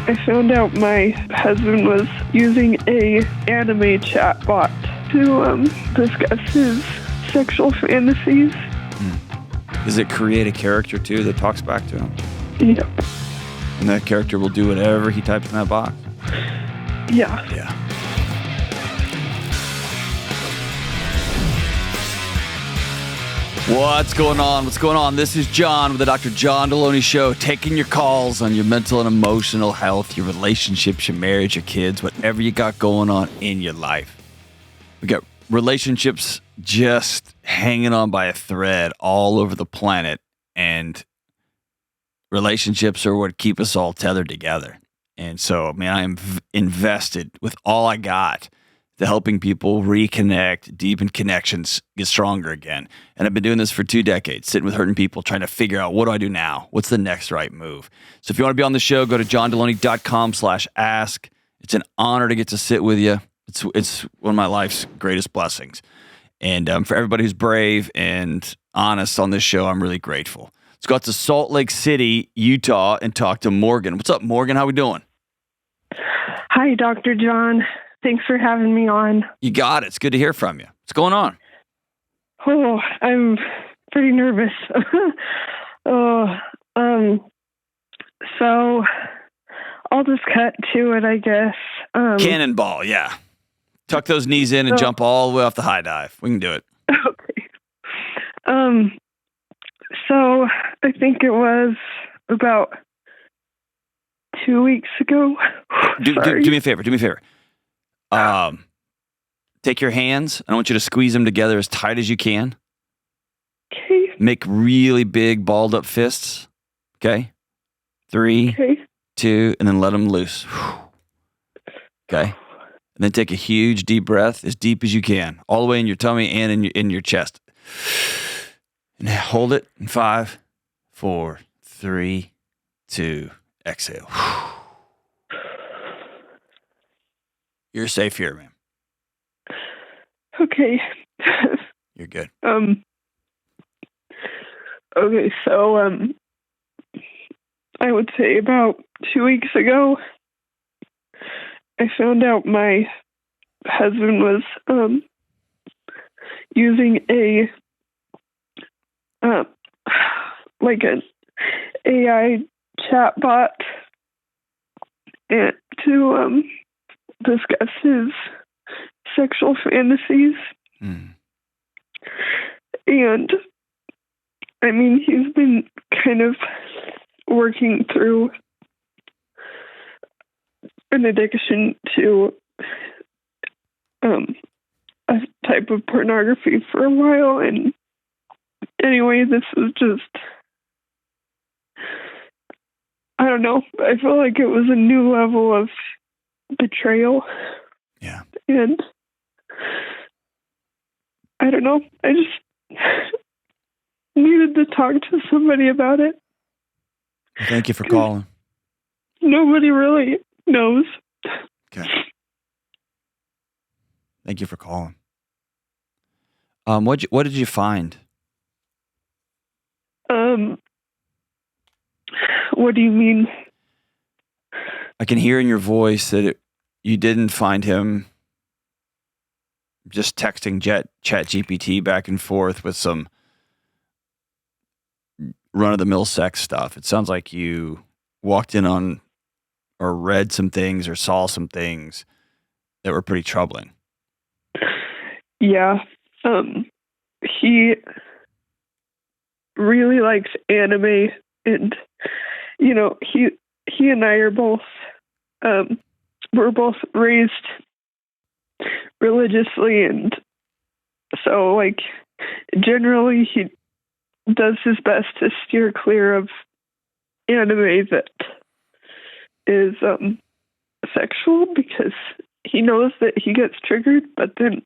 I found out my husband was using a anime chatbot to discuss his sexual fantasies. Does it create a character too that talks back to him? Yep. And that character will do whatever he types in that box? Yeah. Yeah. What's going on? What's going on? This is John with the Dr. John Delony Show, taking your calls on your mental and emotional health, your relationships, your marriage, your kids, whatever you got going on in your life. We got relationships just hanging on by a thread all over the planet, and relationships are what keep us all tethered together. And so, man, I am invested with all I got to helping people reconnect, deepen connections, get stronger again. And I've been doing this for 2 decades, sitting with hurting people, trying to figure out, what do I do now? What's the next right move? So if you want to be on the show, go to johndelony.com/ask. It's an honor to get to sit with you. It's one of my life's greatest blessings. And for everybody who's brave and honest on this show, I'm really grateful. Let's go out to Salt Lake City, Utah, and talk to Morgan. What's up, Morgan? How we doing? Hi, Dr. John. Thanks for having me on. You got it. It's good to hear from you. What's going on? Oh, I'm pretty nervous. So I'll just cut to it, I guess. Cannonball, yeah. Tuck those knees in and jump all the way off the high dive. We can do it. Okay. So I think it was about 2 weeks ago. Do me a favor. Take your hands. I want you to squeeze them together as tight as you can. Okay. Make really big, balled up fists. Okay? 3, Okay. 2, and then let them loose. Okay? And then take a huge, deep breath, as deep as you can, all the way in your tummy and in your chest. And hold it in 5, 4, 3, 2, exhale. You're safe here, man. Okay. You're good. Okay, so I would say about 2 weeks ago, I found out my husband was using a like an AI chatbot and to discuss his sexual fantasies. And I mean, he's been kind of working through an addiction to a type of pornography for a while. And anyway, this was just, I don't know, I feel like it was a new level of betrayal. Yeah. And I don't know, I just needed to talk to somebody about it. Well, thank you for calling. Nobody really knows. Okay. Thank you for calling. What did you find? What do you mean? I can hear in your voice that you didn't find him just texting ChatGPT back and forth with some run-of-the-mill sex stuff. It sounds like you walked in on or read some things or saw some things that were pretty troubling. Yeah. He really likes anime, and you know, he and I are both we're both raised religiously, and so like generally he does his best to steer clear of anime that is sexual, because he knows that he gets triggered. But then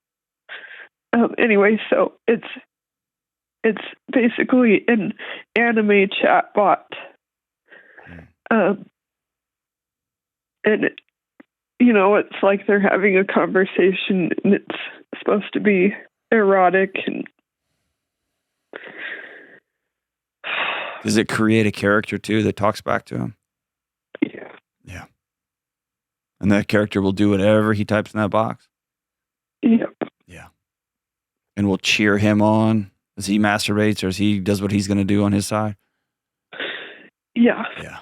anyway, so it's basically an anime chatbot, and you know, it's like they're having a conversation, and it's supposed to be erotic. And does it create a character too that talks back to him? Yeah. Yeah. And that character will do whatever he types in that box? Yep. Yeah. And we'll cheer him on as he masturbates or as he does what he's going to do on his side? Yeah. Yeah.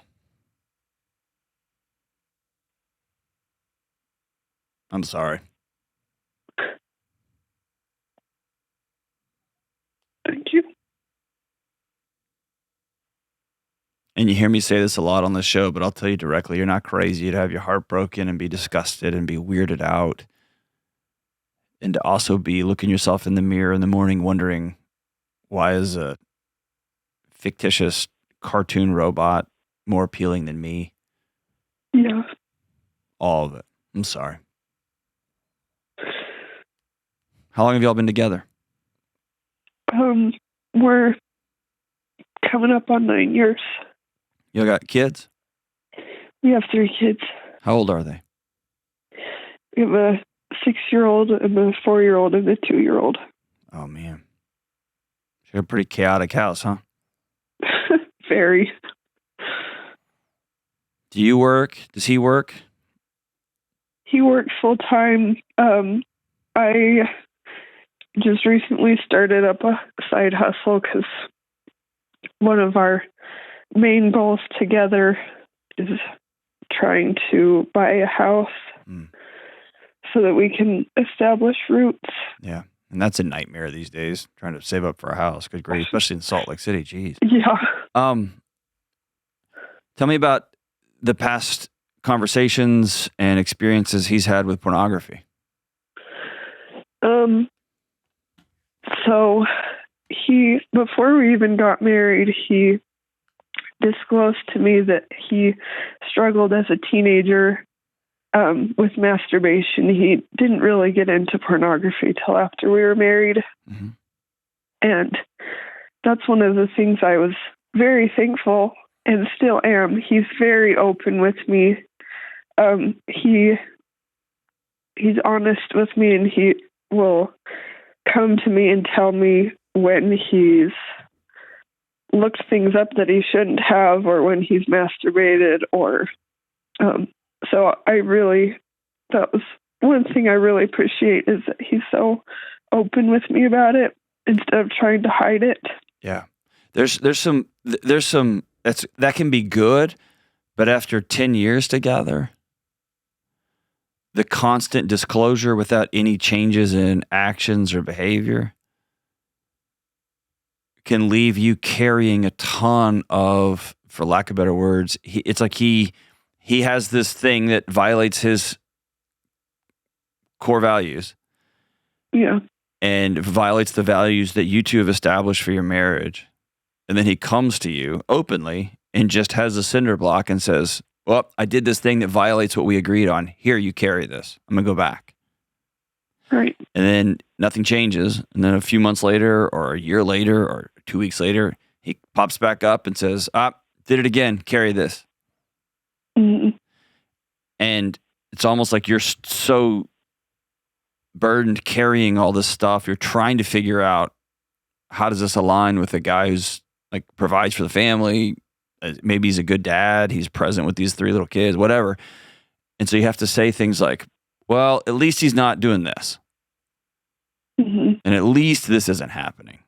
I'm sorry. Thank you. And you hear me say this a lot on the show, but I'll tell you directly, you're not crazy to have your heart broken and be disgusted and be weirded out. And to also be looking yourself in the mirror in the morning wondering, why is a fictitious cartoon robot more appealing than me? Yeah. All of it. I'm sorry. How long have y'all been together? We're coming up on 9 years. Y'all got kids? We have 3 kids. How old are they? We have a 6-year-old and a 4-year-old and a 2-year-old. Oh, man. You're a pretty chaotic house, huh? Very. Do you work? Does he work? He works full time. I just recently started up a side hustle because one of our main goals together is trying to buy a house so that we can establish roots. Yeah. And that's a nightmare these days, trying to save up for a house. Good grief, especially in Salt Lake City. Jeez. Yeah. Tell me about the past conversations and experiences he's had with pornography. So before we even got married, he disclosed to me that he struggled as a teenager with masturbation. He didn't really get into pornography till after we were married. Mm-hmm. And that's one of the things I was very thankful and still am. He's very open with me. He's honest with me, and he will come to me and tell me when he's looked things up that he shouldn't have, or when he's masturbated, or so that was one thing I really appreciate, is that he's so open with me about it instead of trying to hide it. Yeah. There's some that can be good, but after 10 years together, the constant disclosure without any changes in actions or behavior can leave you carrying a ton of, for lack of better words, it's like he has this thing that violates his core values. Yeah. And violates the values that you two have established for your marriage. And then he comes to you openly and just has a cinder block and says, well, I did this thing that violates what we agreed on. Here, you carry this. I'm going to go back. Right. And then nothing changes. And then a few months later, or a year later, or 2 weeks later, he pops back up and says, did it again. Carry this. Mm-hmm. And it's almost like you're so burdened carrying all this stuff. You're trying to figure out, how does this align with a guy who's like provides for the family? Maybe he's a good dad. He's present with these 3 little kids, whatever. And so you have to say things like, well, at least he's not doing this. Mm-hmm. And at least this isn't happening.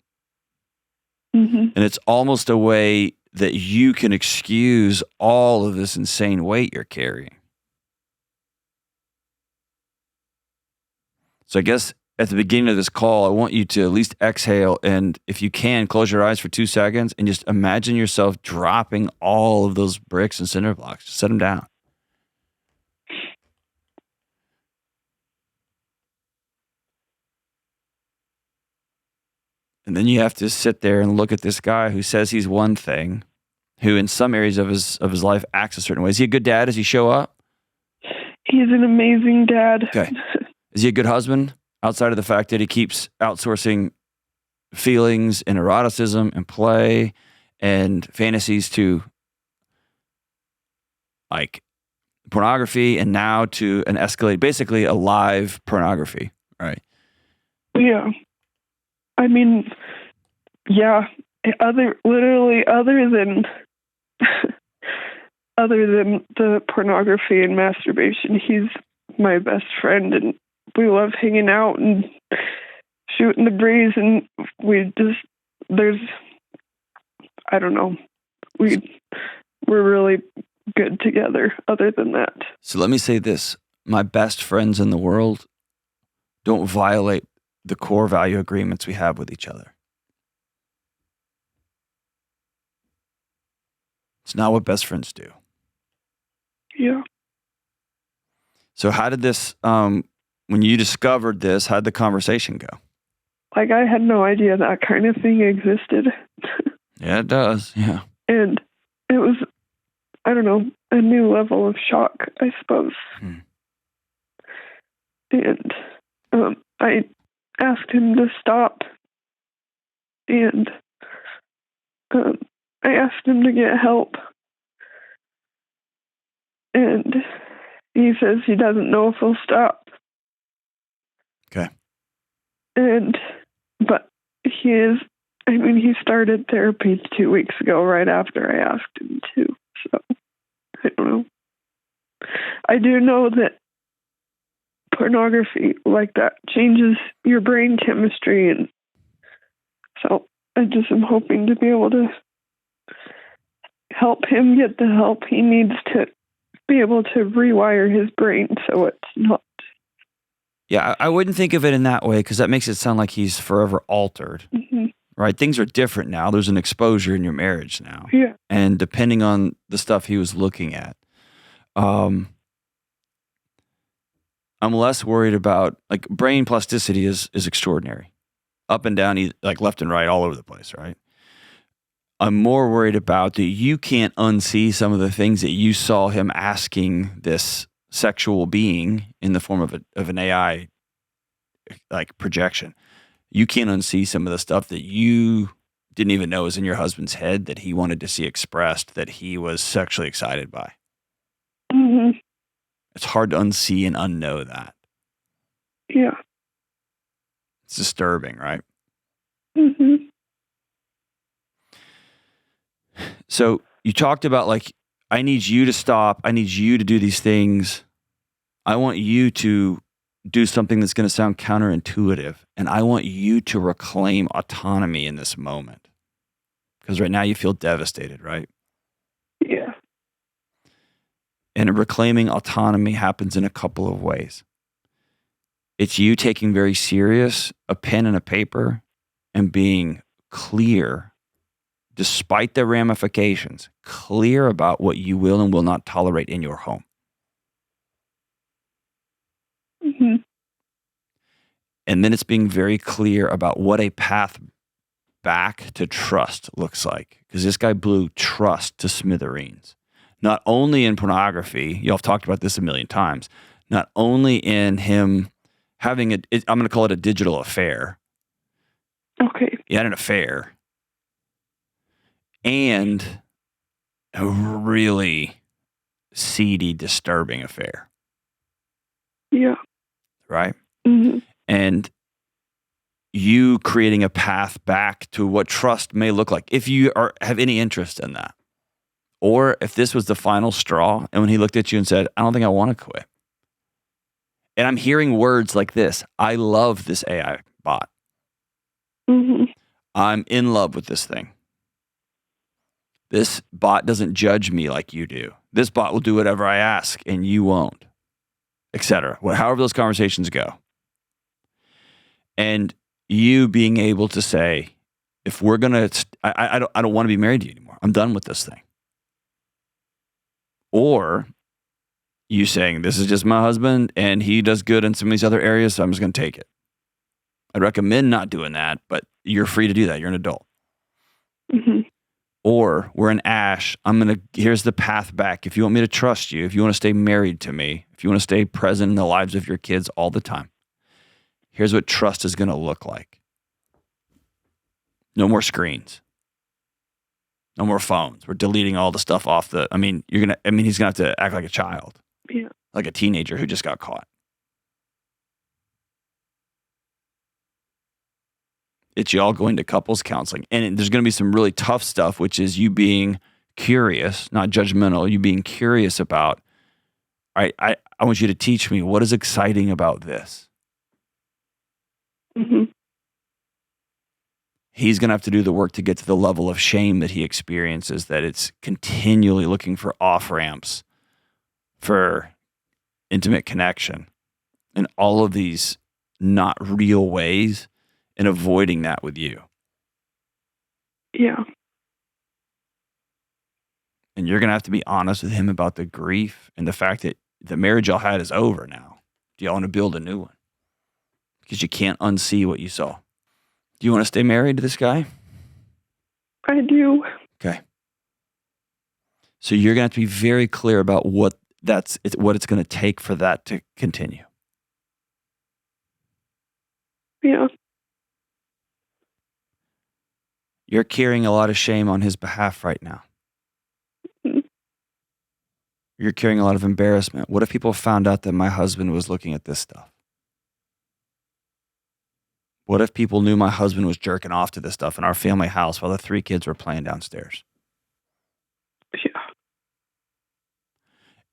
Mm-hmm. And it's almost a way that you can excuse all of this insane weight you're carrying. So I guess at the beginning of this call, I want you to at least exhale, and if you can, close your eyes for 2 seconds and just imagine yourself dropping all of those bricks and cinder blocks. Just set them down. And then you have to sit there and look at this guy who says he's one thing, who in some areas of his life acts a certain way. Is he a good dad? Does he show up? He's an amazing dad. Okay. Is he a good husband? Outside of the fact that he keeps outsourcing feelings and eroticism and play and fantasies to like pornography, and now to an escalate, basically a live pornography, right? Yeah. I mean, yeah. Other than other than the pornography and masturbation, he's my best friend, and we love hanging out and shooting the breeze, and I don't know, we're really good together other than that. So let me say this. My best friends in the world don't violate the core value agreements we have with each other. It's not what best friends do. Yeah. So how did this, when you discovered this, how did the conversation go? Like, I had no idea that kind of thing existed. Yeah, it does. Yeah. And it was, I don't know, a new level of shock, I suppose. And I asked him to stop. And I asked him to get help. And he says he doesn't know if he'll stop. Okay. But he started therapy 2 weeks ago, right after I asked him to. So, I don't know. I do know that pornography like that changes your brain chemistry, and so I just am hoping to be able to help him get the help he needs to be able to rewire his brain so it's not. Yeah, I wouldn't think of it in that way because that makes it sound like he's forever altered. Mm-hmm. Right? Things are different now. There's an exposure in your marriage now. Yeah. And depending on the stuff he was looking at, I'm less worried about, like, brain plasticity is extraordinary. Up and down, like left and right, all over the place, right? I'm more worried about that you can't unsee some of the things that you saw him asking this sexual being in the form of an AI like projection. You can't unsee some of the stuff that you didn't even know was in your husband's head that he wanted to see expressed, that he was sexually excited by. Mm-hmm. It's hard to unsee and unknow that. Yeah. It's disturbing, right? Mm-hmm. So you talked about, like, I need you to stop. I need you to do these things. I want you to do something that's going to sound counterintuitive. And I want you to reclaim autonomy in this moment. Because right now you feel devastated, right? Yeah. And reclaiming autonomy happens in a couple of ways. It's you taking very serious a pen and a paper and being clear, despite the ramifications, clear about what you will and will not tolerate in your home. Mm-hmm. And then it's being very clear about what a path back to trust looks like. Because this guy blew trust to smithereens. Not only in pornography, y'all have talked about this a million times, not only in him having I'm going to call it a digital affair. Okay. He had an affair. And a really seedy, disturbing affair. Yeah. Right? Mm-hmm. And you creating a path back to what trust may look like, if you have any interest in that. Or if this was the final straw, and when he looked at you and said, I don't think I want to quit. And I'm hearing words like this. I love this AI bot. Mm-hmm. I'm in love with this thing. This bot doesn't judge me like you do. This bot will do whatever I ask and you won't, etc. However those conversations go. And you being able to say, if we're going to, I don't want to be married to you anymore. I'm done with this thing. Or you saying, this is just my husband and he does good in some of these other areas, so I'm just going to take it. I'd recommend not doing that, but you're free to do that. You're an adult. Mm-hmm. Or we're in Ash. Here's the path back. If you want me to trust you, if you want to stay married to me, if you want to stay present in the lives of your kids all the time, here's what trust is going to look like. No more screens. No more phones. We're deleting all the stuff off he's going to have to act like a child. Yeah. Like a teenager who just got caught. It's y'all going to couples counseling. And there's going to be some really tough stuff, which is you being curious, not judgmental, you being curious about, all right, I want you to teach me what is exciting about this. Mm-hmm. He's going to have to do the work to get to the level of shame that he experiences, that it's continually looking for off-ramps for intimate connection in all of these not real ways, and avoiding that with you. Yeah. And you're going to have to be honest with him about the grief and the fact that the marriage y'all had is over now. Do y'all want to build a new one? Because you can't unsee what you saw. Do you want to stay married to this guy? I do. Okay. So you're going to have to be very clear about what it's going to take for that to continue. Yeah. You're carrying a lot of shame on his behalf right now. Mm-hmm. You're carrying a lot of embarrassment. What if people found out that my husband was looking at this stuff? What if people knew my husband was jerking off to this stuff in our family house while the 3 kids were playing downstairs? Yeah.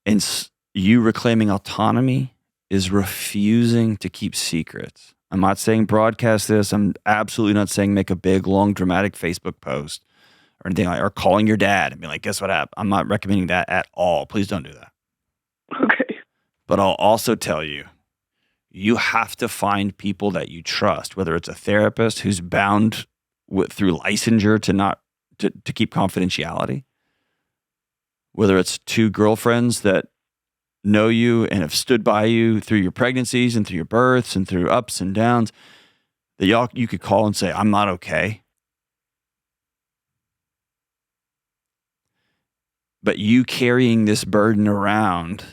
And you reclaiming autonomy is refusing to keep secrets. I'm not saying broadcast this. I'm absolutely not saying make a big, long, dramatic Facebook post or anything like, or calling your dad and be like, guess what happened? I'm not recommending that at all. Please don't do that. Okay. But I'll also tell you, you have to find people that you trust, whether it's a therapist who's bound through licensure to keep confidentiality, whether it's 2 girlfriends that know you and have stood by you through your pregnancies and through your births and through ups and downs, that you could call and say, I'm not okay. But you carrying this burden around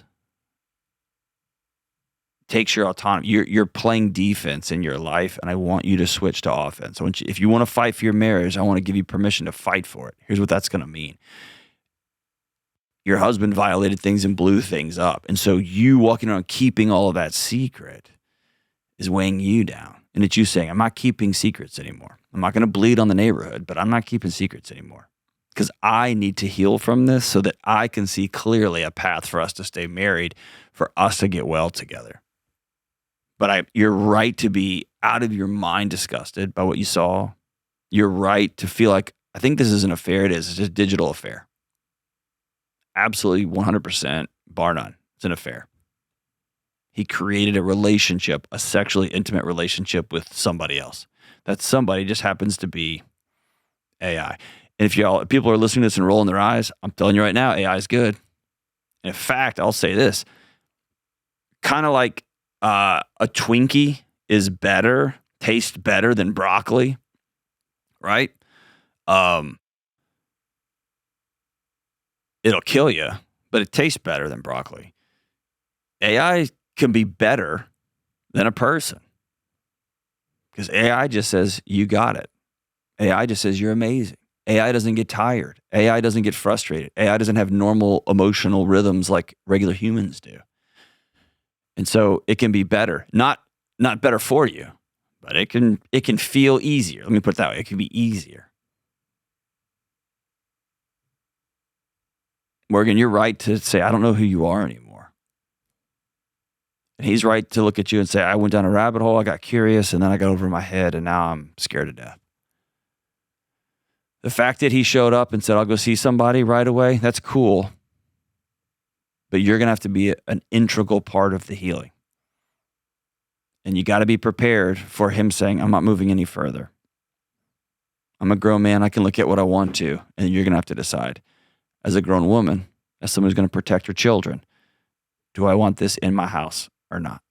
takes your autonomy. You're playing defense in your life, and I want you to switch to offense. If you want to fight for your marriage, I want to give you permission to fight for it. Here's what that's going to mean. Your husband violated things and blew things up. And so you walking around keeping all of that secret is weighing you down. And it's you saying, I'm not keeping secrets anymore. I'm not going to bleed on the neighborhood, but I'm not keeping secrets anymore. Because I need to heal from this so that I can see clearly a path for us to stay married, for us to get well together. But you're right to be out of your mind disgusted by what you saw. You're right to feel like, I think this is an affair. It's just a digital affair. Absolutely 100%, bar none. It's an affair. He created a relationship, a sexually intimate relationship with somebody else. That somebody just happens to be AI. And if people are listening to this and rolling their eyes, I'm telling you right now, AI is good. In fact, I'll say this, kind of like a Twinkie tastes better than broccoli, right? It'll kill you, but it tastes better than broccoli. AI can be better than a person because AI just says, you got it. AI just says, you're amazing. AI doesn't get tired. AI doesn't get frustrated. AI doesn't have normal emotional rhythms like regular humans do. And so it can be better, not better for you, but it can feel easier. Let me put it that way. It can be easier. Morgan, you're right to say, I don't know who you are anymore. And he's right to look at you and say, I went down a rabbit hole, I got curious, and then I got over my head, and now I'm scared to death. The fact that he showed up and said, I'll go see somebody right away, that's cool. But you're going to have to be an integral part of the healing. And you got to be prepared for him saying, I'm not moving any further. I'm a grown man, I can look at what I want to, and you're going to have to decide. As a grown woman, as someone who's going to protect her children, do I want this in my house or not?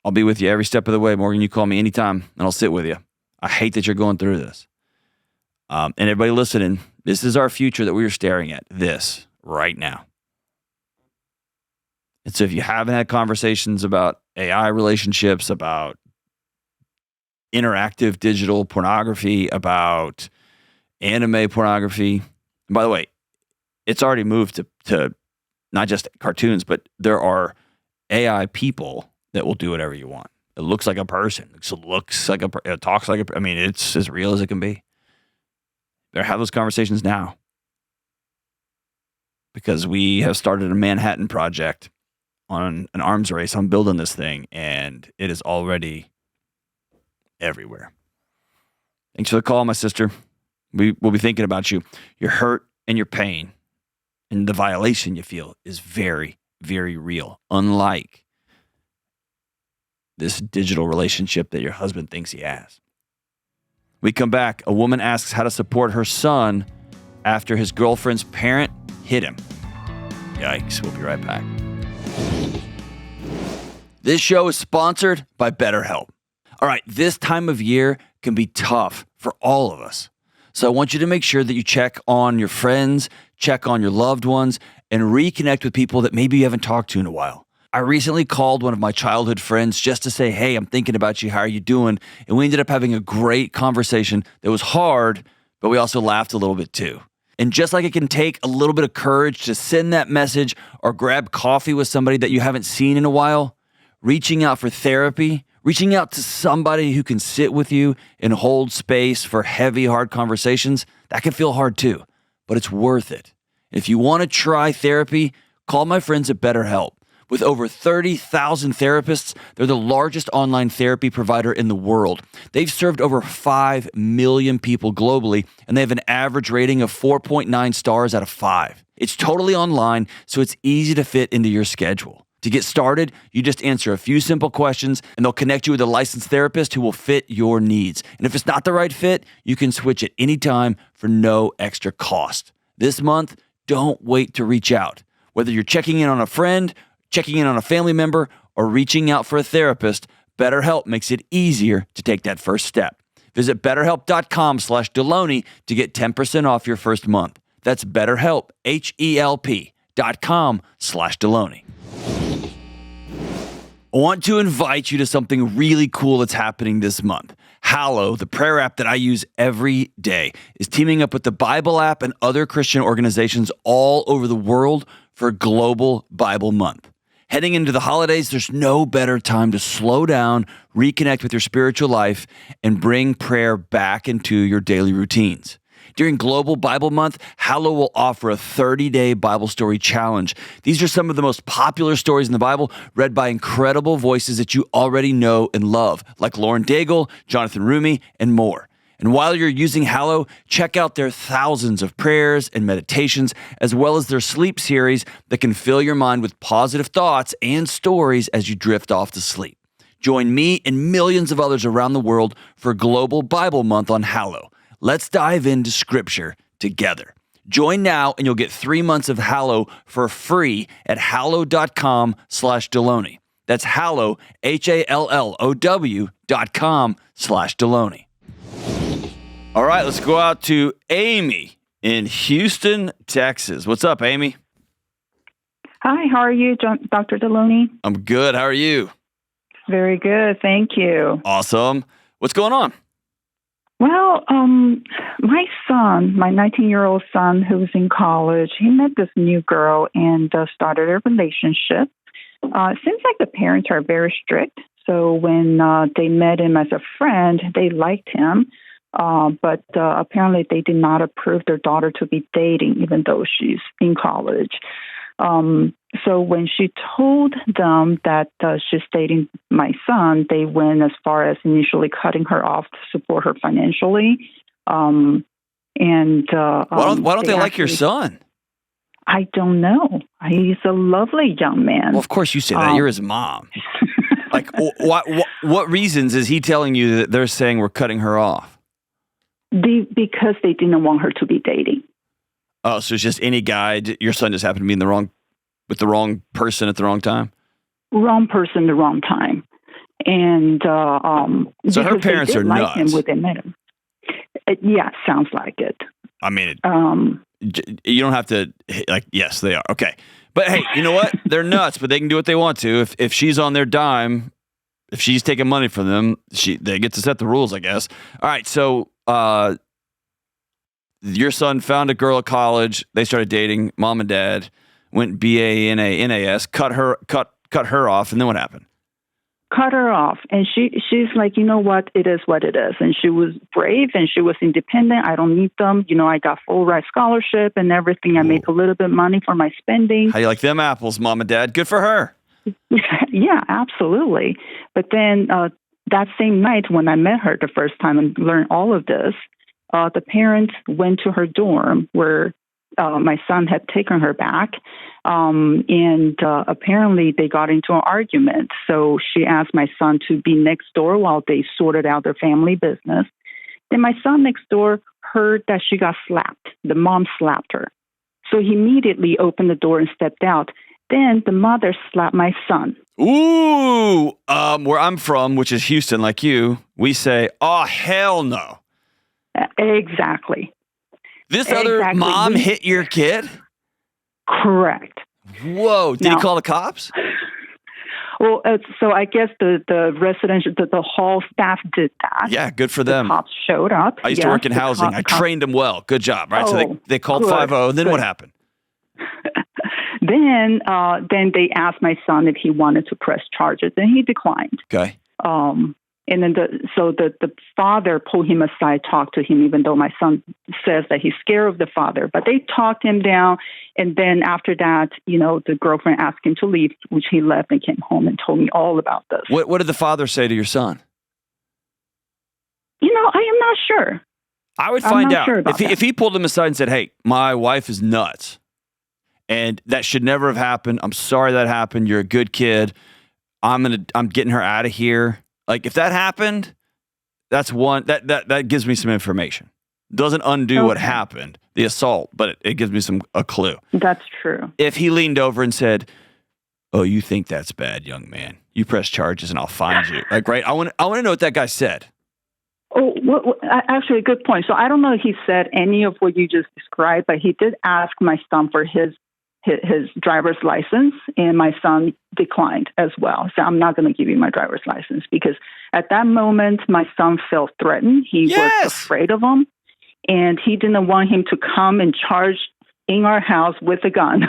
I'll be with you every step of the way, Morgan. You call me anytime, and I'll sit with you. I hate that you're going through this. And everybody listening, this is our future that we're staring at, this right now. And so if you haven't had conversations about AI relationships, about interactive digital pornography, about anime pornography. And by the way, it's already moved to not just cartoons, but there are AI people that will do whatever you want. It looks like a person. It looks like it talks like a. I mean, it's as real as it can be. Better have those conversations now. Because we have started a Manhattan project on an arms race on building this thing, and it is already everywhere. Thanks for the call, my sister. We'll be thinking about you. Your hurt and your pain and the violation you feel is very, very real. Unlike this digital relationship that your husband thinks he has. We come back. A woman asks how to support her son after his girlfriend's parent hit him. Yikes. We'll be right back. This show is sponsored by BetterHelp. All right, this time of year can be tough for all of us. So I want you to make sure that you check on your friends, check on your loved ones, and reconnect with people that maybe you haven't talked to in a while. I recently called one of my childhood friends just to say, hey, I'm thinking about you. How are you doing? And we ended up having a great conversation that was hard, but we also laughed a little bit too. And just like it can take a little bit of courage to send that message or grab coffee with somebody that you haven't seen in a while, reaching out for therapy, reaching out to somebody who can sit with you and hold space for heavy, hard conversations, that can feel hard too, but it's worth it. If you want to try therapy, call my friends at BetterHelp. With over 30,000 therapists, they're the largest online therapy provider in the world. They've served over 5 million people globally, and they have an average rating of 4.9 stars out of 5. It's totally online, so it's easy to fit into your schedule. To get started, you just answer a few simple questions, and they'll connect you with a licensed therapist who will fit your needs. And if it's not the right fit, you can switch at any time for no extra cost. This month, don't wait to reach out. Whether you're checking in on a friend, checking in on a family member, or reaching out for a therapist, BetterHelp makes it easier to take that first step. Visit BetterHelp.com/Delony to get 10% off your first month. That's BetterHelp, HELP.com/Delony. I want to invite you to something really cool that's happening this month. Hallow, the prayer app that I use every day, is teaming up with the Bible app and other Christian organizations all over the world for Global Bible Month. Heading into the holidays, there's no better time to slow down, reconnect with your spiritual life, and bring prayer back into your daily routines. During Global Bible Month, Hallow will offer a 30-day Bible story challenge. These are some of the most popular stories in the Bible, read by incredible voices that you already know and love, like Lauren Daigle, Jonathan Rumi, and more. And while you're using Hallow, check out their thousands of prayers and meditations, as well as their sleep series that can fill your mind with positive thoughts and stories as you drift off to sleep. Join me and millions of others around the world for Global Bible Month on Hallow. Let's dive into Scripture together. Join now and you'll get 3 months of Hallow for free at hallow.com/Delony. That's Hallow, HALLOW.com/Delony. All right, let's go out to Amy in Houston, Texas. What's up, Amy? Hi, how are you, Dr. Delony? I'm good. How are you? Very good, thank you. Awesome. What's going on? Well, my son, my 19-year-old son who's in college, he met this new girl and started a relationship. It seems like the parents are very strict. So when they met him as a friend, they liked him. But apparently they did not approve their daughter to be dating, even though she's in college. So when she told them that she's dating my son, they went as far as initially cutting her off to support her financially. Why don't they like your son? I don't know. He's a lovely young man. Well, of course you say that. You're his mom. Like, what reasons is he telling you that they're saying we're cutting her off? Because they didn't want her to be dating. Oh, so it's just any guy. Your son just happened to be with the wrong person at the wrong time? Wrong person, the wrong time. And so her parents are nuts. Like him when they met him. Yeah, sounds like it. I mean, you don't have to, yes, they are. Okay. But hey, you know what? They're nuts, but they can do what they want to. If she's on their dime, if she's taking money from them, they get to set the rules, I guess. All right, so your son found a girl at college. They started dating. Mom and dad went BA, NA, NAS, cut her off, and then what happened? cut her off. And she's like, you know what? It is what it is. And she was brave and she was independent. I don't need them. I got full ride scholarship and everything. I make a little bit of money for my spending. How you like them apples, Mom and Dad? Good for her. Yeah, absolutely. But then that same night when I met her the first time and learned all of this, the parents went to her dorm where my son had taken her back. And apparently they got into an argument. So she asked my son to be next door while they sorted out their family business. Then my son next door heard that she got slapped. The mom slapped her. So he immediately opened the door and stepped out. Then the mother slapped my son. Ooh, where I'm from, which is Houston, like you, we say, oh, hell no. Exactly. This other mom hit your kid? Correct. Whoa. Did he call the cops? Well, so I guess the residential, the hall staff did that. Yeah, good for them. The cops showed up. I used to work in housing. I trained them well. Good job, right? So they called 5-0. And then what happened? Then they asked my son if he wanted to press charges, and he declined. Okay. And then the father pulled him aside, talked to him, even though my son says that he's scared of the father. But they talked him down. And then after that, the girlfriend asked him to leave, which he left and came home and told me all about this. What did the father say to your son? I am not sure. I would find out. Sure if he pulled him aside and said, hey, my wife is nuts, and that should never have happened. I'm sorry that happened. You're a good kid. I'm getting her out of here. Like, if that happened, that's one that gives me some information. Doesn't undo what happened, the assault, but it gives me a clue. That's true. If he leaned over and said, "Oh, you think that's bad, young man? You press charges, and I'll find you." Like, right? I want to know what that guy said. Oh, actually, good point. So I don't know if he said any of what you just described, but he did ask my son for his driver's license, and my son declined as well. So I'm not going to give you my driver's license because at that moment, my son felt threatened. He was afraid of him, and he didn't want him to come and charge in our house with a gun.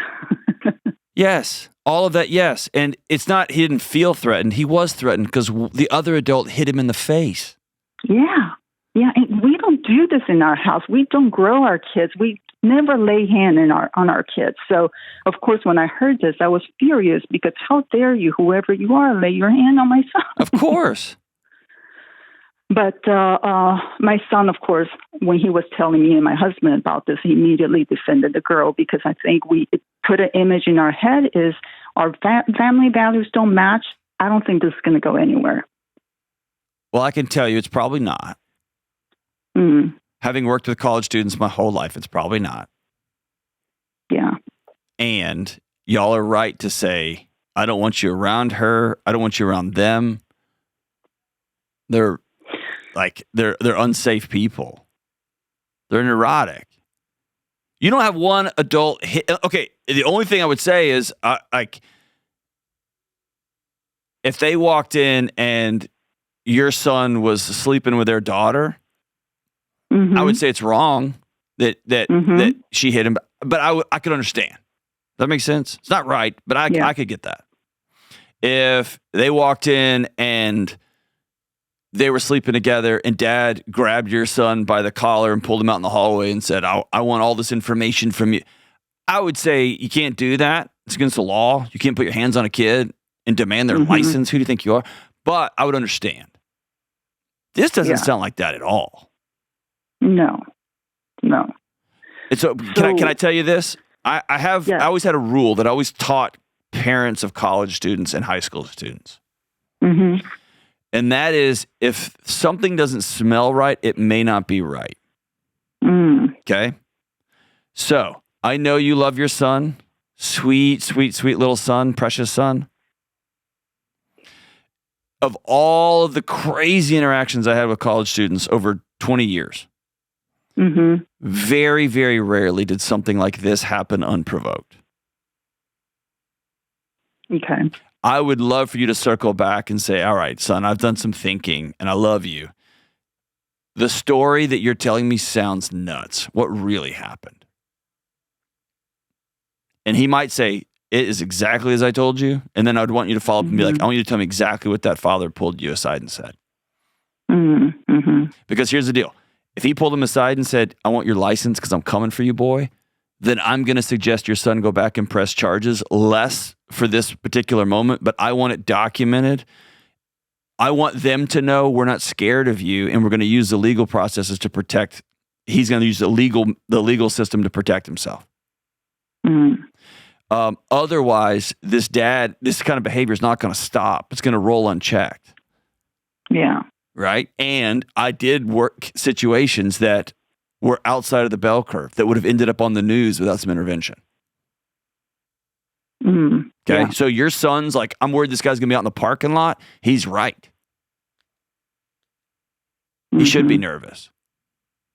Yes, all of that, yes. And it's not he didn't feel threatened. He was threatened because the other adult hit him in the face. Yeah. Yeah, and we don't do this in our house. We don't grow our kids. We never lay hand on our kids. So, of course, when I heard this, I was furious because how dare you, whoever you are, lay your hand on my son? Of course. But my son, of course, when he was telling me and my husband about this, he immediately defended the girl because I think we put an image in our head is our family values don't match. I don't think this is going to go anywhere. Well, I can tell you it's probably not. Having worked with college students my whole life, it's probably not. Yeah. And y'all are right to say, I don't want you around her. I don't want you around them. They're unsafe people. They're neurotic. You don't have one adult hit. Okay, the only thing I would say is if they walked in and your son was sleeping with their daughter, I would say it's wrong that she hit him, but I could understand. Does that make sense? It's not right, but I could get that. If they walked in and they were sleeping together and dad grabbed your son by the collar and pulled him out in the hallway and said, I want all this information from you, I would say you can't do that. It's against the law. You can't put your hands on a kid and demand their license. Who do you think you are? But I would understand. This doesn't sound like that at all. No. And so can I tell you this? I always had a rule that I always taught parents of college students and high school students. And that is, if something doesn't smell right, it may not be right. Okay? So I know you love your son. Sweet, sweet, sweet little son, precious son. Of all of the crazy interactions I had with college students over 20 years, very, very rarely did something like this happen unprovoked. Okay. I would love for you to circle back and say, all right, son, I've done some thinking and I love you. The story that you're telling me sounds nuts. What really happened? And he might say, it is exactly as I told you. And then I'd want you to follow up and be like, I want you to tell me exactly what that father pulled you aside and said. Because here's the deal. If he pulled him aside and said, I want your license because I'm coming for you, boy, then I'm going to suggest your son go back and press charges, less for this particular moment, but I want it documented. I want them to know we're not scared of you, and we're going to use the legal processes to protect. He's going to use the legal system to protect himself. Otherwise, this kind of behavior is not going to stop. It's going to roll unchecked. Yeah. Right. And I did work situations that were outside of the bell curve that would have ended up on the news without some intervention. Okay. Yeah. So your son's like, I'm worried this guy's going to be out in the parking lot. He's right. He should be nervous.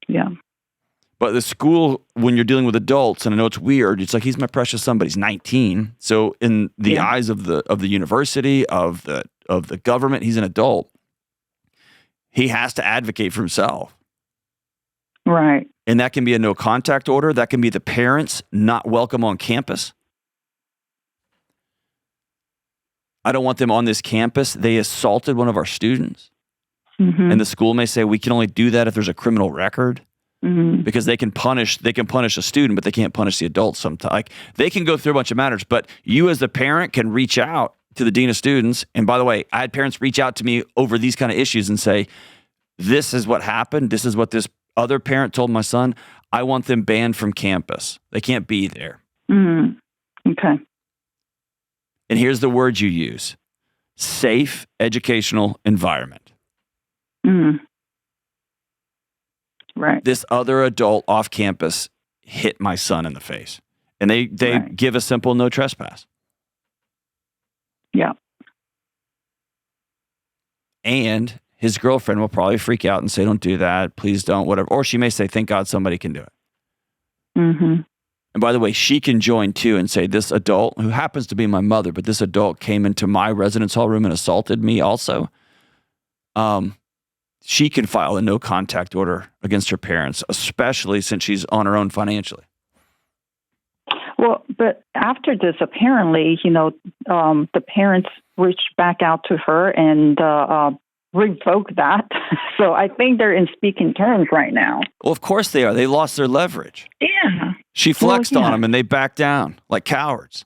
Yeah. But the school, when you're dealing with adults, and I know it's weird, it's like, he's my precious son, but he's 19. So in the eyes of the university, of the government, he's an adult. He has to advocate for himself. Right. And that can be a no contact order. That can be the parents not welcome on campus. I don't want them on this campus. They assaulted one of our students. And the school may say, we can only do that if there's a criminal record. Because they can punish a student, but they can't punish the adult sometimes. Like, they can go through a bunch of matters, but you as the parent can reach out to the dean of students. And by the way, I had parents reach out to me over these kind of issues and say, this is what happened. This is what this other parent told my son. I want them banned from campus. They can't be there. Okay. And here's the word you use: safe educational environment. Right. This other adult off campus hit my son in the face. And they give a simple no trespass. Yeah. And his girlfriend will probably freak out and say, don't do that. Please don't, whatever. Or she may say, thank God somebody can do it. And by the way, she can join too and say, this adult, who happens to be my mother, but this adult came into my residence hall room and assaulted me also. She can file a no contact order against her parents, especially since she's on her own financially. Well, but after this, apparently, the parents reached back out to her and revoked that. So I think they're in speaking terms right now. Well, of course they are. They lost their leverage. Yeah. She flexed on them and they backed down like cowards.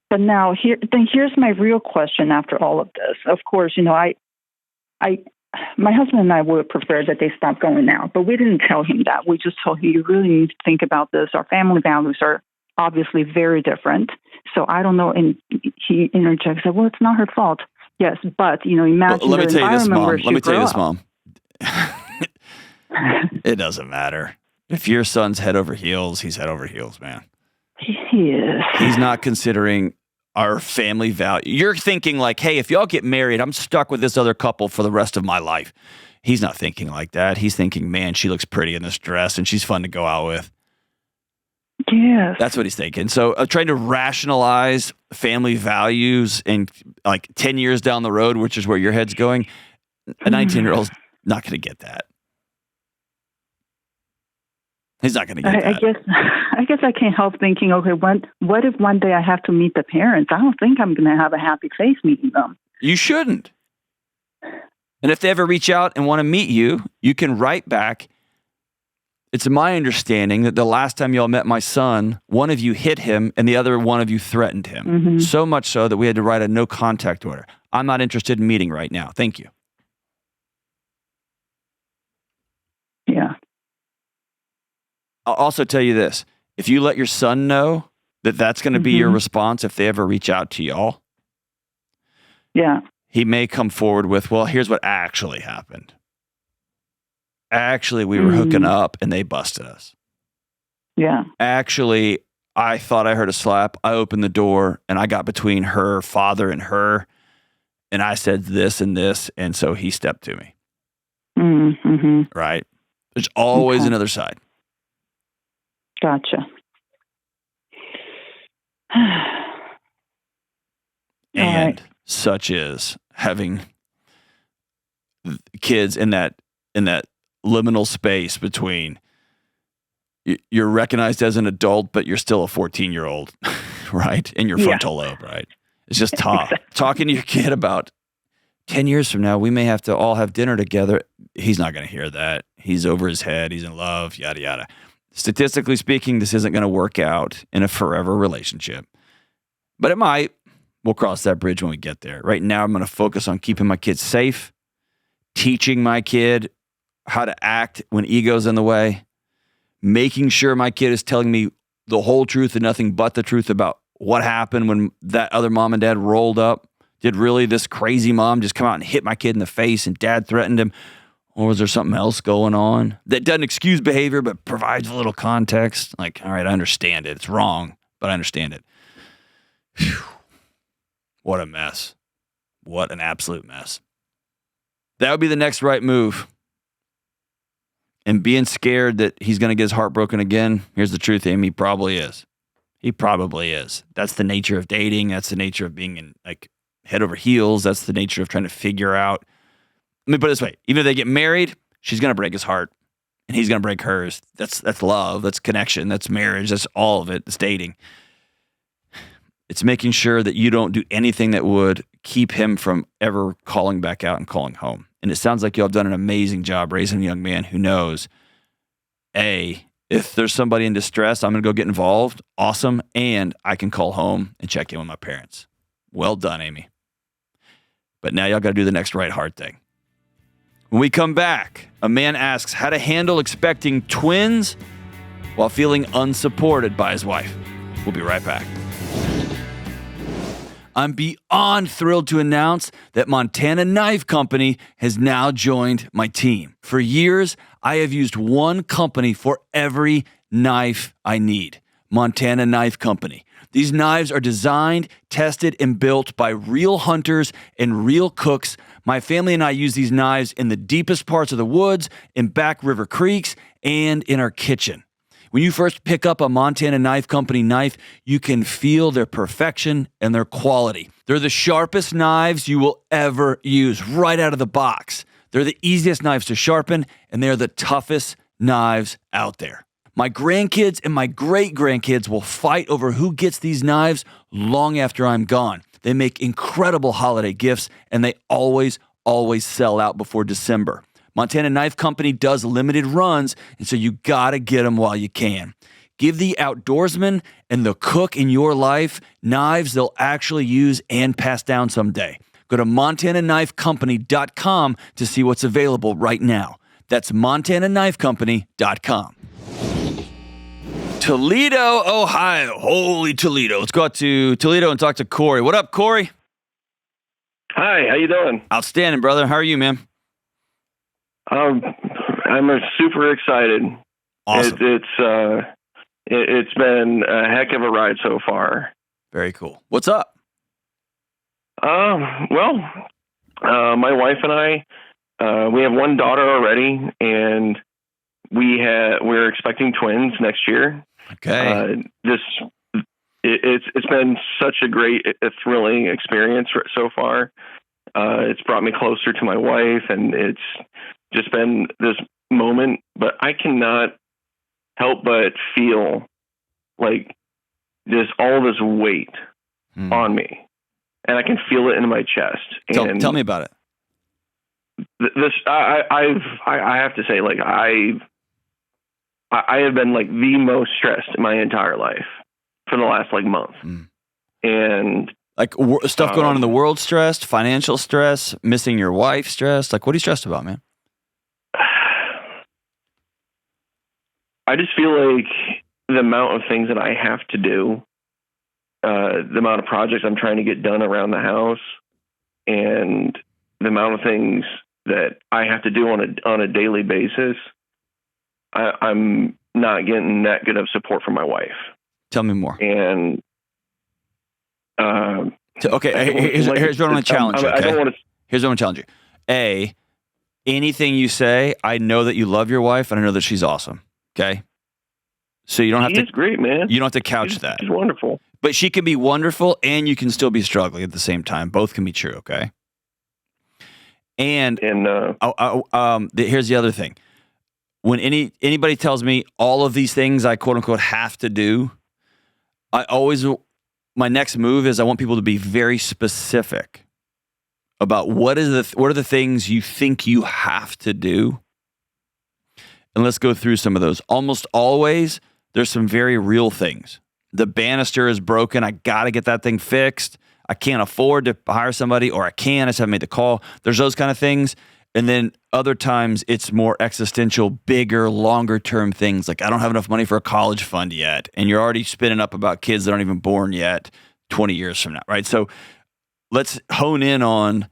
But now here's my real question after all of this. Of course, my husband and I would prefer that they stop going out, but we didn't tell him that. We just told him, you really need to think about this. Our family values are obviously very different. So I don't know. And he interjects, well, it's not her fault. Yes, but, imagine let me the tell you this, environment Mom. where she Let me tell you grew this, up. Mom. It doesn't matter. If your son's head over heels, he's head over heels, man. He is. He's not considering our family value. You're thinking like, hey, if y'all get married, I'm stuck with this other couple for the rest of my life. He's not thinking like that. He's thinking, man, she looks pretty in this dress and she's fun to go out with. Yes. That's what he's thinking. So trying to rationalize family values and like 10 years down the road, which is where your head's going, a 19-year-old's not going to get that. He's not going to get that. I guess I can't help thinking, okay, what if one day I have to meet the parents? I don't think I'm going to have a happy face meeting them. You shouldn't. And if they ever reach out and want to meet you, you can write back. It's my understanding that the last time y'all met my son, one of you hit him and the other one of you threatened him. So much so that we had to write a no contact order. I'm not interested in meeting right now. Thank you. Yeah. I'll also tell you this. If you let your son know that that's going to be your response if they ever reach out to y'all, he may come forward with, well, here's what actually happened. Actually, we were hooking up and they busted us. Yeah. Actually, I thought I heard a slap. I opened the door and I got between her father and her. And I said this and this. And so he stepped to me. Right? There's always another side. Gotcha. And such is having kids in that liminal space between you're recognized as an adult, but you're still a 14-year-old, right? In your frontal lobe, right? It's just tough. Exactly. Talking to your kid about 10 years from now, we may have to all have dinner together. He's not going to hear that. He's over his head. He's in love, yada, yada. Statistically speaking, this isn't going to work out in a forever relationship, but it might. We'll cross that bridge when we get there. Right now, I'm going to focus on keeping my kids safe, teaching my kid how to act when ego's in the way, making sure my kid is telling me the whole truth and nothing but the truth about what happened when that other mom and dad rolled up. Did really this crazy mom just come out and hit my kid in the face and dad threatened him? Or was there something else going on that doesn't excuse behavior but provides a little context? Like, all right, I understand it. It's wrong, but I understand it. Whew. What a mess. What an absolute mess. That would be the next right move. And being scared that he's going to get his heart broken again, here's the truth, Amy, he probably is. He probably is. That's the nature of dating. That's the nature of being in like head over heels. That's the nature of trying to figure out. Let me put it this way. Even if they get married, she's going to break his heart and he's going to break hers. That's love. That's connection. That's marriage. That's all of it. It's dating. It's making sure that you don't do anything that would keep him from ever calling back out and calling home. And it sounds like you all have done an amazing job raising a young man who knows, A, if there's somebody in distress, I'm going to go get involved. Awesome. And I can call home and check in with my parents. Well done, Amy. But now y'all got to do the next right hard thing. When we come back, a man asks how to handle expecting twins while feeling unsupported by his wife. We'll be right back. I'm beyond thrilled to announce that Montana Knife Company has now joined my team. For years, I have used one company for every knife I need. Montana Knife Company. These knives are designed, tested, and built by real hunters and real cooks. My family and I use these knives in the deepest parts of the woods, in back river creeks, and in our kitchen. When you first pick up a Montana Knife Company knife, you can feel their perfection and their quality. They're the sharpest knives you will ever use right out of the box. They're the easiest knives to sharpen, and they're the toughest knives out there. My grandkids and my great-grandkids will fight over who gets these knives long after I'm gone. They make incredible holiday gifts, and they always sell out before December. Montana Knife Company does limited runs, and so you gotta get them while you can. Give the outdoorsman and the cook in your life knives they'll actually use and pass down someday. Go to montanaknifecompany.com to see what's available right now. That's montanaknifecompany.com. Toledo, Ohio. Holy Toledo. Let's go out to Toledo and talk to Corey. What up, Corey? Hi, how you doing? Outstanding, brother. How are you, man? I'm super excited. Awesome. It's been a heck of a ride so far. Very cool. What's up? My wife and I, we have one daughter already, and we're expecting twins next year. Okay. It's been such a great, thrilling experience so far. It's brought me closer to my wife, and it's just been this moment, but I cannot help but feel like all this weight on me, and I can feel it in my chest. Tell me about it. I have to say, like, I have been like the most stressed in my entire life for the last month. And like stuff going on in the world, stressed, financial stress, missing your wife, stressed. Like, what are you stressed about, man? I just feel like the amount of things that I have to do, the amount of projects I'm trying to get done around the house, and the amount of things that I have to do on a daily basis, I'm not getting that good of support from my wife. Tell me more. And okay, here's what I'm going to challenge you. Okay? Here's what I'm going to challenge you. A, anything you say, I know that you love your wife, and I know that she's awesome. Okay, so you don't have to. She's great, man. You don't have to couch that. She's wonderful. But she can be wonderful, and you can still be struggling at the same time. Both can be true. Okay. And here's the other thing. when anybody tells me all of these things I quote unquote have to do, my next move is I want people to be very specific about what are the things you think you have to do. And let's go through some of those. Almost always, there's some very real things. The banister is broken. I got to get that thing fixed. I can't afford to hire somebody, or I can. I just haven't made the call. There's those kind of things. And then other times it's more existential, bigger, longer term things. Like I don't have enough money for a college fund yet. And you're already spinning up about kids that aren't even born yet 20 years from now, right? So let's hone in on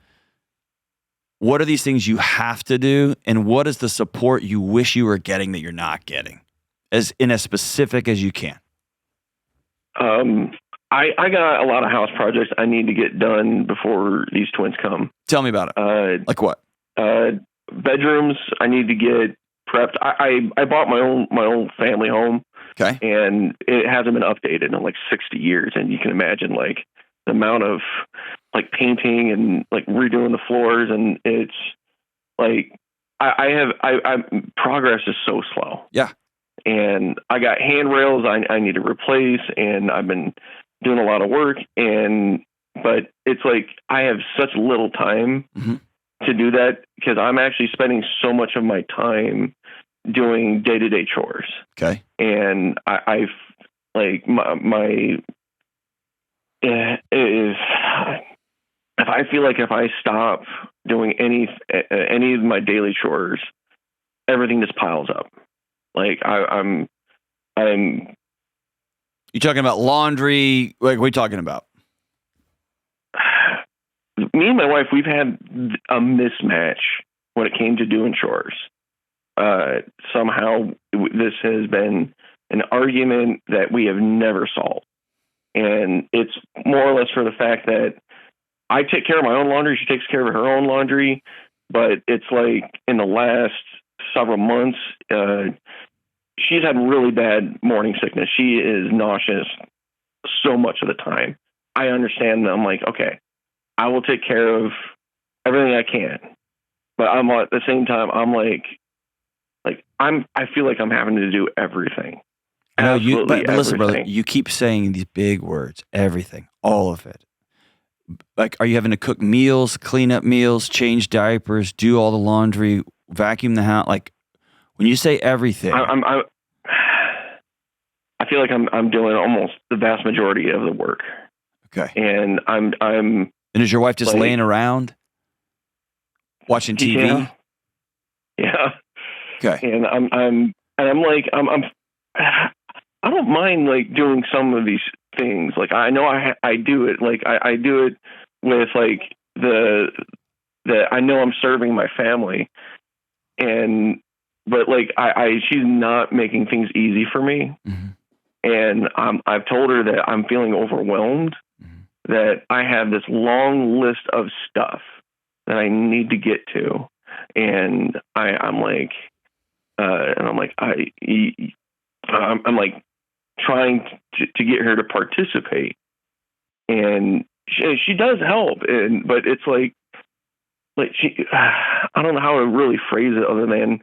what are these things you have to do, and what is the support you wish you were getting that you're not getting, as specific as you can. I got a lot of house projects I need to get done before these twins come. Tell me about it. Like what? Bedrooms I need to get prepped. I bought my own family home. Okay. And it hasn't been updated in like 60 years. And you can imagine like the amount of like painting and like redoing the floors. And it's like, progress is so slow. Yeah. And I got handrails I need to replace, and I've been doing a lot of work, but it's like, I have such little time to do that because I'm actually spending so much of my time doing day-to-day chores. Okay. And I've like if I feel like if I stop doing any of my daily chores, everything just piles up. Like I'm. You talking about laundry? Like, what are you talking about? Me and my wife, we've had a mismatch when it came to doing chores. Somehow this has been an argument that we have never solved. And it's more or less for the fact that I take care of my own laundry. She takes care of her own laundry. But it's like in the last several months, she's had really bad morning sickness. She is nauseous so much of the time. I understand that. I'm like, okay, I will take care of everything I can. But I'm at the same time, I'm like I feel like I'm having to do everything. I know you, but listen, everything. brother, you keep saying these big words, everything, all of it. Like, are you having to cook meals, clean up meals, change diapers, do all the laundry, vacuum the house? Like, when you say everything, I feel like I'm doing almost the vast majority of the work. Okay. And I'm. And is your wife just like, laying around watching TV? Yeah. Okay. And I'm I don't mind like doing some of these things. Like I know I do it. Like I do it with like I know I'm serving my family, but like she's not making things easy for me. Mm-hmm. And I've told her that I'm feeling overwhelmed, that I have this long list of stuff that I need to get to. And I'm like trying to get her to participate, and she does help. But it's like she, I don't know how to really phrase it other than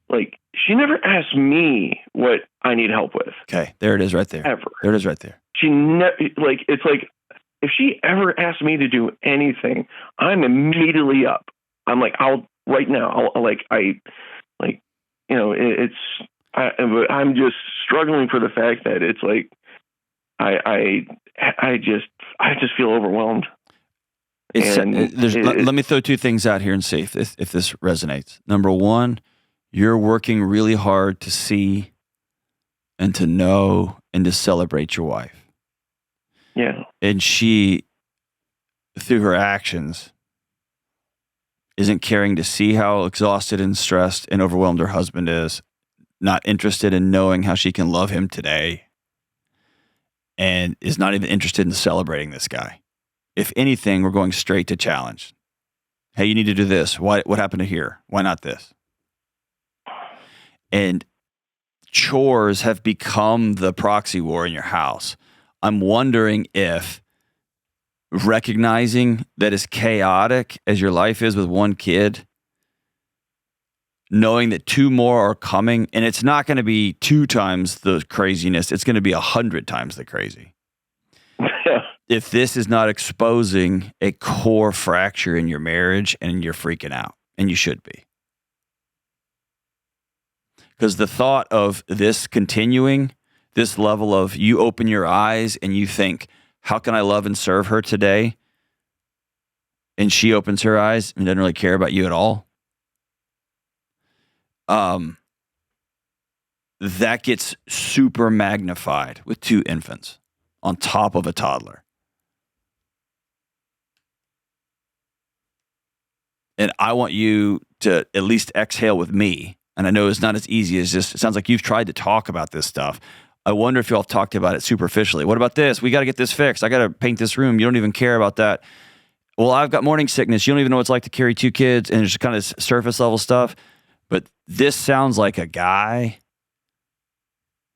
like, she never asked me what I need help with. Okay. There it is right there. Ever. There it is right there. She it's like, if she ever asked me to do anything, I'm immediately up. I'm like, right now, I'm just struggling for the fact that it's like, I just feel overwhelmed. Let me throw two things out here and see if this resonates. Number one, you're working really hard to see and to know and to celebrate your wife. Yeah. And she, through her actions, isn't caring to see how exhausted and stressed and overwhelmed her husband is, not interested in knowing how she can love him today, and is not even interested in celebrating this guy. If anything, we're going straight to challenge. Hey, you need to do this. What happened to here? Why not this? And chores have become the proxy war in your house. I'm wondering if recognizing that as chaotic as your life is with one kid, knowing that 2 more are coming, and it's not going to be 2 times the craziness. It's going to be 100 times the crazy. Yeah. If this is not exposing a core fracture in your marriage, and you're freaking out, and you should be. Because the thought of this continuing, this level of you open your eyes and you think, how can I love and serve her today? And she opens her eyes and doesn't really care about you at all. That gets super magnified with 2 infants on top of a toddler. And I want you to at least exhale with me. And I know it's not as easy as just, it sounds like you've tried to talk about this stuff. I wonder if y'all have talked about it superficially. What about this? We got to get this fixed. I got to paint this room. You don't even care about that. Well, I've got morning sickness. You don't even know what it's like to carry 2 kids, and it's just kind of surface level stuff. But this sounds like a guy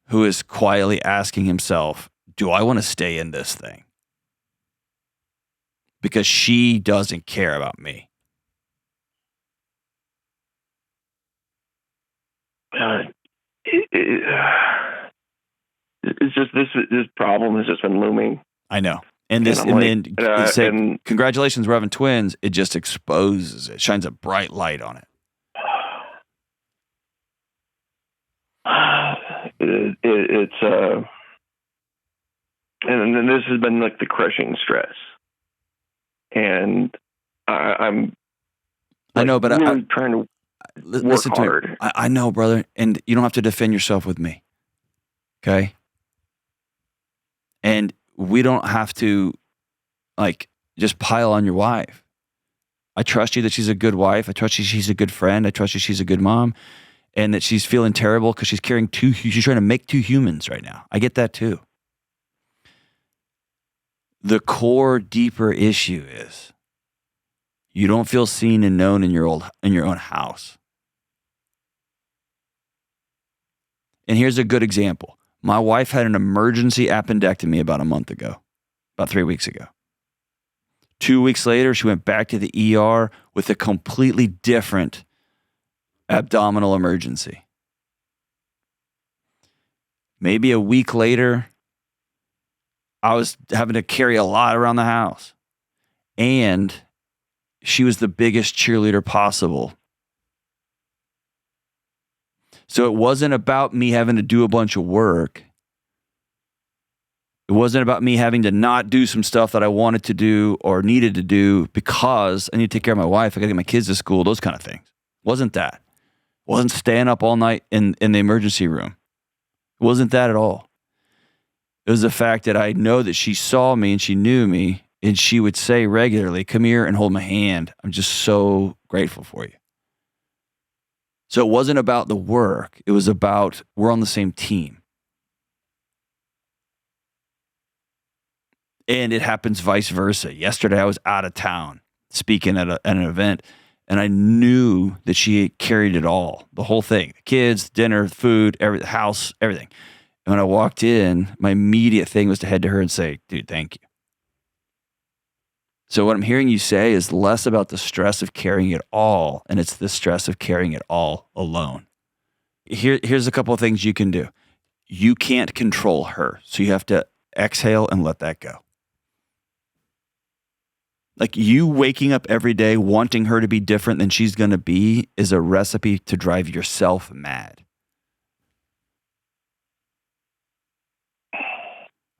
who is quietly asking himself, do I want to stay in this thing? Because she doesn't care about me. It's just this problem has just been looming. I know. And this, then congratulations, we're having twins. It just exposes it, shines a bright light on it. And then this has been like the crushing stress, and I'm. I know, but really trying to listen to hard. me. I know, brother, and you don't have to defend yourself with me, okay? And we don't have to, like, just pile on your wife. I trust you that she's a good wife. I trust you she's a good friend. I trust you she's a good mom, and that she's feeling terrible because she's carrying 2. She's trying to make 2 humans right now. I get that too. The core, deeper issue is you don't feel seen and known in your own house. And here's a good example. My wife had an emergency appendectomy about 3 weeks ago. 2 weeks later, she went back to the ER with a completely different abdominal emergency. Maybe a week later, I was having to carry a lot around the house. And she was the biggest cheerleader possible. So it wasn't about me having to do a bunch of work. It wasn't about me having to not do some stuff that I wanted to do or needed to do because I need to take care of my wife. I got to get my kids to school, those kind of things. Wasn't that. It wasn't staying up all night in the emergency room. It wasn't that at all. It was the fact that I know that she saw me and she knew me, and she would say regularly, come here and hold my hand. I'm just so grateful for you. So it wasn't about the work. It was about we're on the same team. And it happens vice versa. Yesterday, I was out of town speaking at an event, and I knew that she carried it all, the whole thing, the kids, dinner, food, the house, everything. And when I walked in, my immediate thing was to head to her and say, dude, thank you. So what I'm hearing you say is less about the stress of carrying it all, and it's the stress of carrying it all alone. Here's a couple of things you can do. You can't control her, so you have to exhale and let that go. Like you waking up every day wanting her to be different than she's going to be is a recipe to drive yourself mad.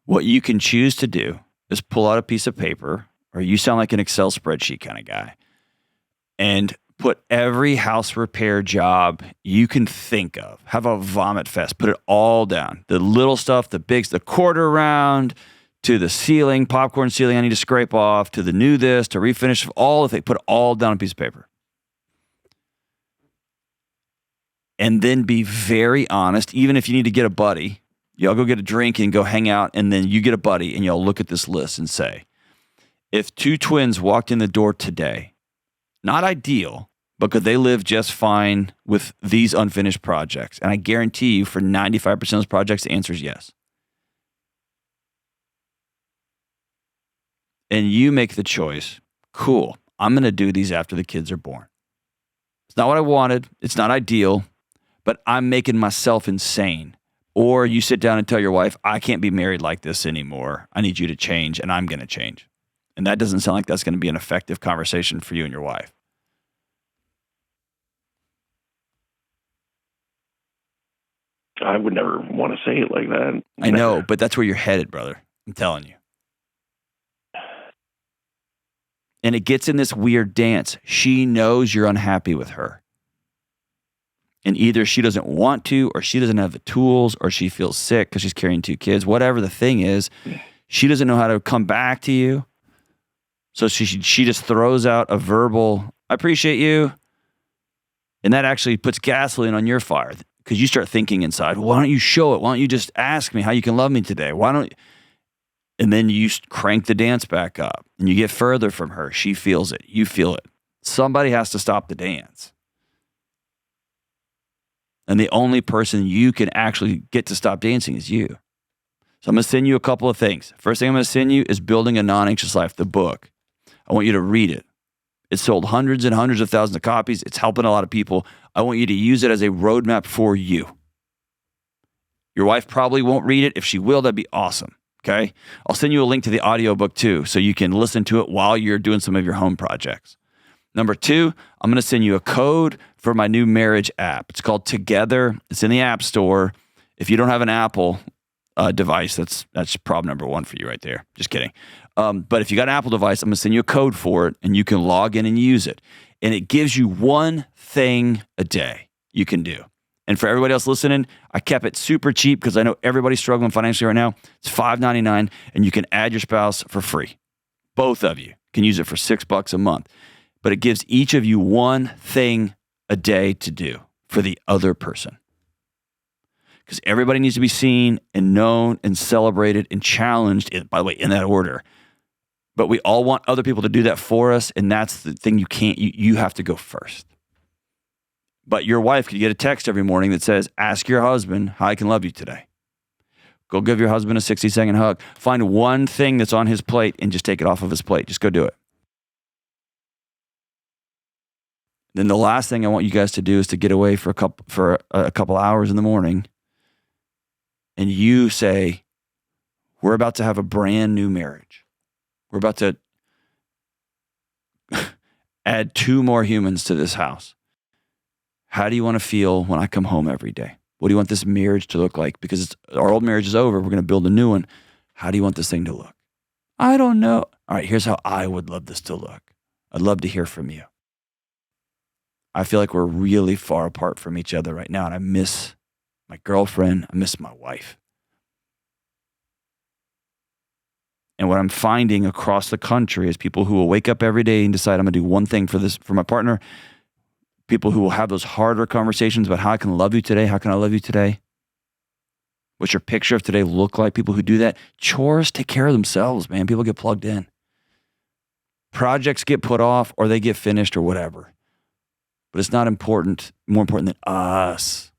What you can choose to do is pull out a piece of paper, or you sound like an Excel spreadsheet kind of guy, and put every house repair job you can think of. Have a vomit fest. Put it all down. The little stuff, the big, the quarter round, to the ceiling, popcorn ceiling I need to scrape off, to the new this, to refinish, all of it. Put it all down on a piece of paper. And then be very honest, even if you need to get a buddy. Y'all go get a drink and go hang out, and then you get a buddy, and y'all look at this list and say, if 2 twins walked in the door today, not ideal, but could they live just fine with these unfinished projects? And I guarantee you for 95% of those projects, the answer is yes. And you make the choice, cool, I'm going to do these after the kids are born. It's not what I wanted. It's not ideal, but I'm making myself insane. Or you sit down and tell your wife, I can't be married like this anymore. I need you to change, and I'm going to change. And that doesn't sound like that's going to be an effective conversation for you and your wife. I would never want to say it like that. I know, but that's where you're headed, brother. I'm telling you. And it gets in this weird dance. She knows you're unhappy with her. And either she doesn't want to, or she doesn't have the tools, or she feels sick because she's carrying 2 kids. Whatever the thing is, she doesn't know how to come back to you. So she just throws out a verbal, I appreciate you. And that actually puts gasoline on your fire because you start thinking inside, well, why don't you show it? Why don't you just ask me how you can love me today? Why don't? And then you crank the dance back up and you get further from her. She feels it. You feel it. Somebody has to stop the dance. And the only person you can actually get to stop dancing is you. So I'm going to send you a couple of things. First thing I'm going to send you is Building a Non-Anxious Life, the book. I want you to read it. It's sold hundreds and hundreds of thousands of copies. It's helping a lot of people. I want you to use it as a roadmap for you. Your wife probably won't read it. If she will, that'd be awesome. Okay? I'll send you a link to the audiobook too, so you can listen to it while you're doing some of your home projects. Number 2, I'm going to send you a code for my new marriage app. It's called Together. It's in the App Store. If you don't have an Apple device, that's problem number 1 for you right there. Just kidding. But if you got an Apple device, I'm going to send you a code for it, and you can log in and use it. And it gives you one thing a day you can do. And for everybody else listening, I kept it super cheap because I know everybody's struggling financially right now. It's $5.99, and you can add your spouse for free. Both of you can use it for $6 a month. But it gives each of you one thing a day to do for the other person. Because everybody needs to be seen and known and celebrated and challenged, by the way, in that order. But we all want other people to do that for us, and that's the thing you have to go first. But your wife could get a text every morning that says, ask your husband how I can love you today. Go give your husband a 60-second hug. Find one thing that's on his plate and just take it off of his plate. Just go do it. Then the last thing I want you guys to do is to get away for a couple hours in the morning, and you say, we're about to have a brand new marriage. We're about to add 2 more humans to this house. How do you want to feel when I come home every day? What do you want this marriage to look like? Because our old marriage is over. We're going to build a new one. How do you want this thing to look? I don't know. All right, here's how I would love this to look. I'd love to hear from you. I feel like we're really far apart from each other right now, and I miss my girlfriend. I miss my wife. And what I'm finding across the country is people who will wake up every day and decide I'm going to do one thing for my partner. People who will have those harder conversations about how I can love you today. How can I love you today? What's your picture of today look like? People who do that. Chores take care of themselves, man. People get plugged in. Projects get put off or they get finished or whatever. But it's not more important than us.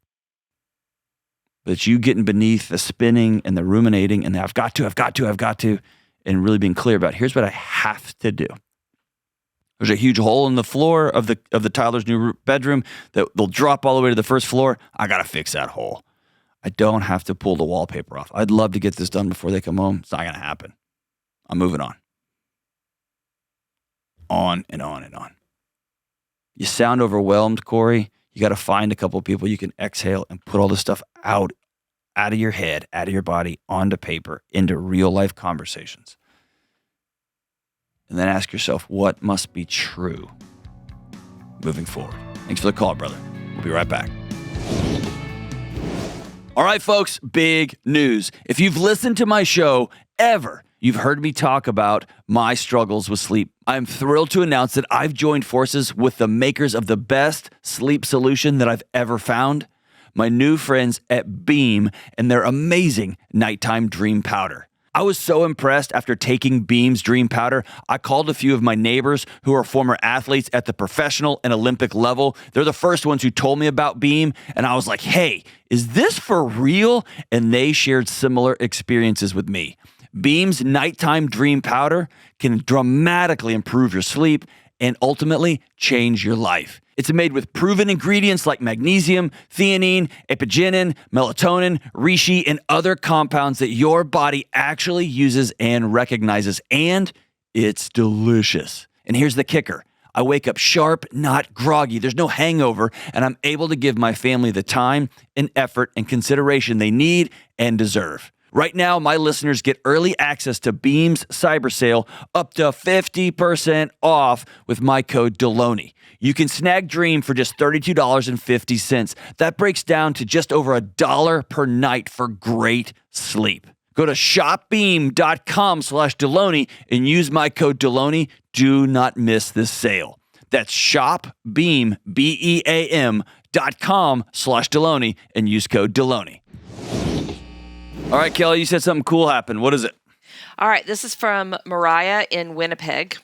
But it's you getting beneath the spinning and the ruminating and the I've got to, and really being clear about here's what I have to do. There's a huge hole in the floor of the Tyler's new bedroom that they'll drop all the way to the first floor. I got to fix that hole. I don't have to pull the wallpaper off. I'd love to get this done before they come home. It's not going to happen. I'm moving on. On and on and on. You sound overwhelmed, Corey. You got to find a couple of people you can exhale and put all this stuff out of your head, out of your body, onto paper, into real life conversations. And then ask yourself, what must be true moving forward? Thanks for the call, brother. We'll be right back. All right, folks, big news. If you've listened to my show ever, you've heard me talk about my struggles with sleep. I'm thrilled to announce that I've joined forces with the makers of the best sleep solution that I've ever found, my new friends at Beam and their amazing nighttime dream powder. I was so impressed after taking Beam's Dream Powder. I called a few of my neighbors who are former athletes at the professional and Olympic level. They're the first ones who told me about Beam, and I was like, hey, is this for real? And they shared similar experiences with me. Beam's Nighttime Dream Powder can dramatically improve your sleep and ultimately change your life. It's made with proven ingredients like magnesium, theanine, epigenin, melatonin, reishi, and other compounds that your body actually uses and recognizes. And it's delicious. And here's the kicker. I wake up sharp, not groggy. There's no hangover, and I'm able to give my family the time and effort and consideration they need and deserve. Right now, my listeners get early access to Beam's cyber sale up to 50% off with my code Delony. You can snag Dream for just $32.50. That breaks down to just over $1 per night for great sleep. Go to shopbeam.com/Delony and use my code Delony. Do not miss this sale. That's shopbeam, BEAM.com/Delony and use code Delony. All right, Kelly, you said something cool happened. What is it? All right, this is from Mariah in Winnipeg,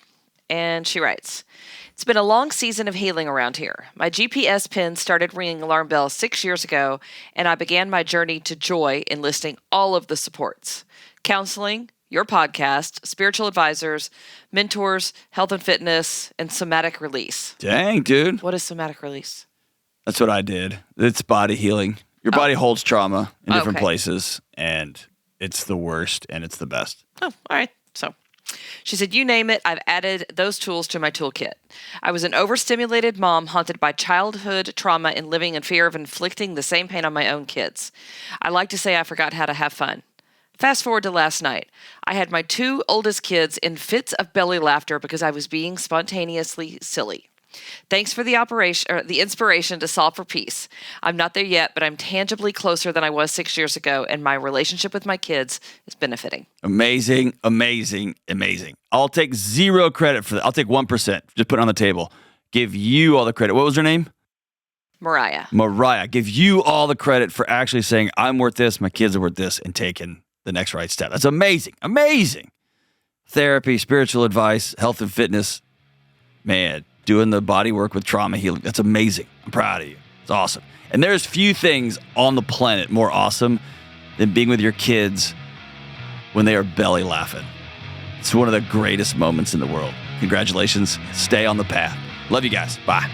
and she writes, "It's been a long season of healing around here. My GPS pin started ringing alarm bells 6 years ago, and I began my journey to joy enlisting all of the supports. Counseling, your podcast, spiritual advisors, mentors, health and fitness, and somatic release." Dang, dude. What is somatic release? That's what I did. It's body healing. Your body holds trauma in different places, and it's the worst, and it's the best. Oh, all right. So she said, "You name it, I've added those tools to my toolkit. I was an overstimulated mom haunted by childhood trauma and living in fear of inflicting the same pain on my own kids. I like to say I forgot how to have fun. Fast forward to last night. I had my 2 oldest kids in fits of belly laughter because I was being spontaneously silly. Thanks for the inspiration to solve for peace. I'm not there yet, but I'm tangibly closer than I was 6 years ago, and my relationship with my kids is benefiting." Amazing, amazing, amazing. I'll take 0 credit for that. I'll take 1%. Just put it on the table. Give you all the credit. What was her name? Mariah. Mariah. Give you all the credit for actually saying, I'm worth this, my kids are worth this, and taking the next right step. That's amazing. Amazing. Therapy, spiritual advice, health and fitness. Man, doing the body work with trauma healing. That's amazing. I'm proud of you. It's awesome. And there's few things on the planet more awesome than being with your kids when they are belly laughing. It's one of the greatest moments in the world. Congratulations. Stay on the path. Love you guys. Bye.